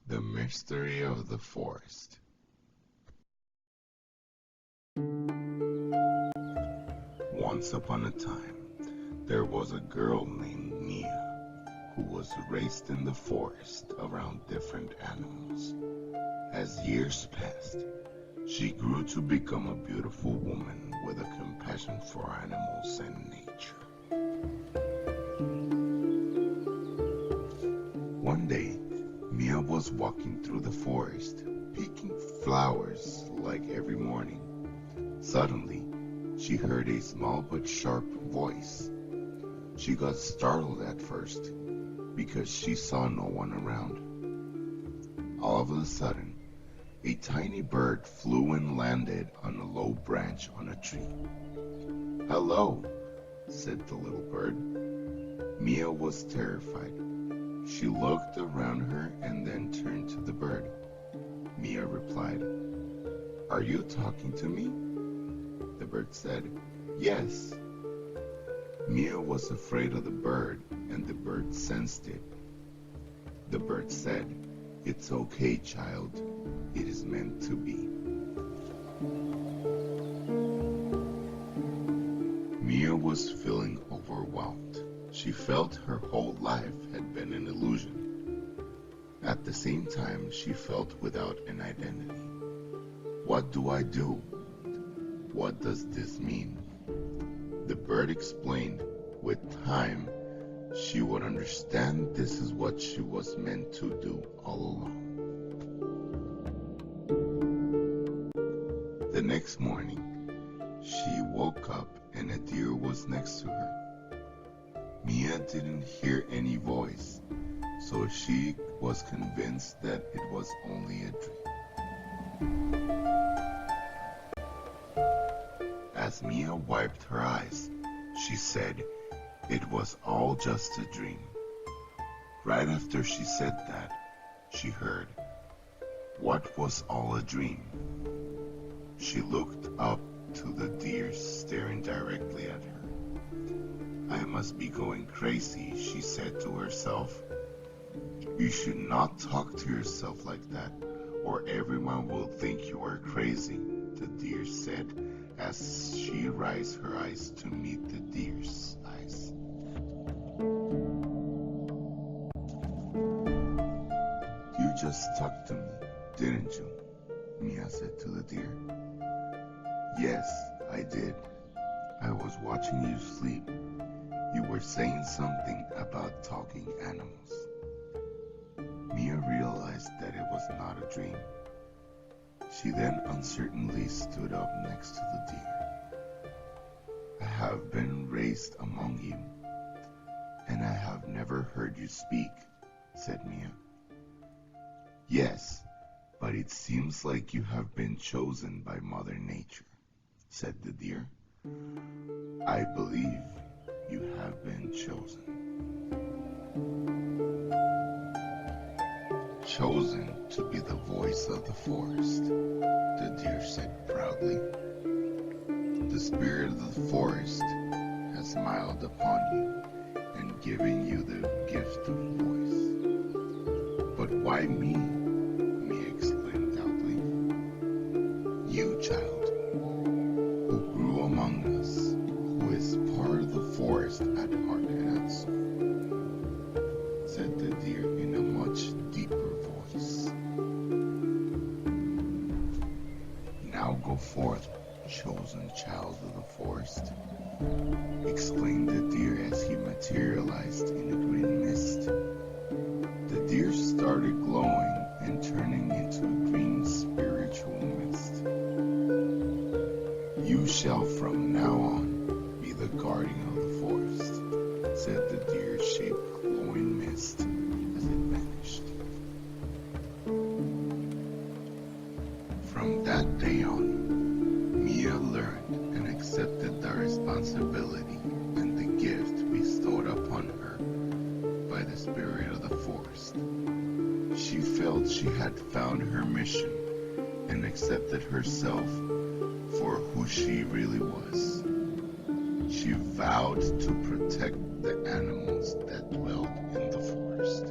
The Mystery of the Forest. Once upon a time, there was a girl named Mia who was raised in the forest around different animals. As years passed, she grew to become a beautiful woman with a compassion for animals and nature. One day, Mia was walking through the forest, picking flowers like every morning. Suddenly, she heard a small but sharp voice. She got startled at first because she saw no one around. All of a sudden, a tiny bird flew and landed on a low branch on a tree. "Hello," said the little bird. Mia was terrified. She looked around her and then turned to the bird. Mia replied, "Are you talking to me?" The bird said, "Yes." Mia was afraid of the bird, and the bird sensed it. The bird said, "It's okay, child. It is meant to be." Mia was feeling overwhelmed. She felt her whole life had been an illusion. At the same time, she felt without an identity. What do I do? What does this mean? The bird explained, with time, she would understand this is what she was meant to do all along. The next morning, she woke up and a deer was next to her. Mia didn't hear any voice, so she was convinced that it was only a dream. As Mia wiped her eyes, she said it was all just a dream. Right after she said that, she heard, "What was all a dream?" She looked up to the deer staring directly at her. "I must be going crazy," she said to herself. "You should not talk to yourself like that, or everyone will think you are crazy," the deer said as she raised her eyes to meet the deer's eyes. "You just talked to me, didn't you?" Mia said to the deer. "Yes, I did. I was watching you sleep. You were saying something about talking animals." Mia realized that it was not a dream. She then uncertainly stood up next to the deer. "I have been raised among you, and I have never heard you speak," said Mia. "Yes, but it seems like you have been chosen by Mother Nature," said the deer. "I believe you have been chosen." "Chosen to be the voice of the forest," the deer said proudly. "The spirit of the forest has smiled upon you and given you the gift of voice." "But why me?" Mia exclaimed loudly. "You, child, who grew among us, who is part of the forest at heart and at soul," said the deer in a much deeper voice. "Now go forth, chosen child of the forest," exclaimed the deer as he materialized in a green mist. The deer started glowing and turning into a green spiritual mist. "You shall from now on be the guardian of the forest," said the deer-shaped glowing mist as it vanished. From that day on, Mia learned and accepted the responsibility and the gift bestowed upon her by the spirit of the forest. She felt she had found her mission and accepted herself for who she really was. She vowed to protect the animals that dwelled in the forest.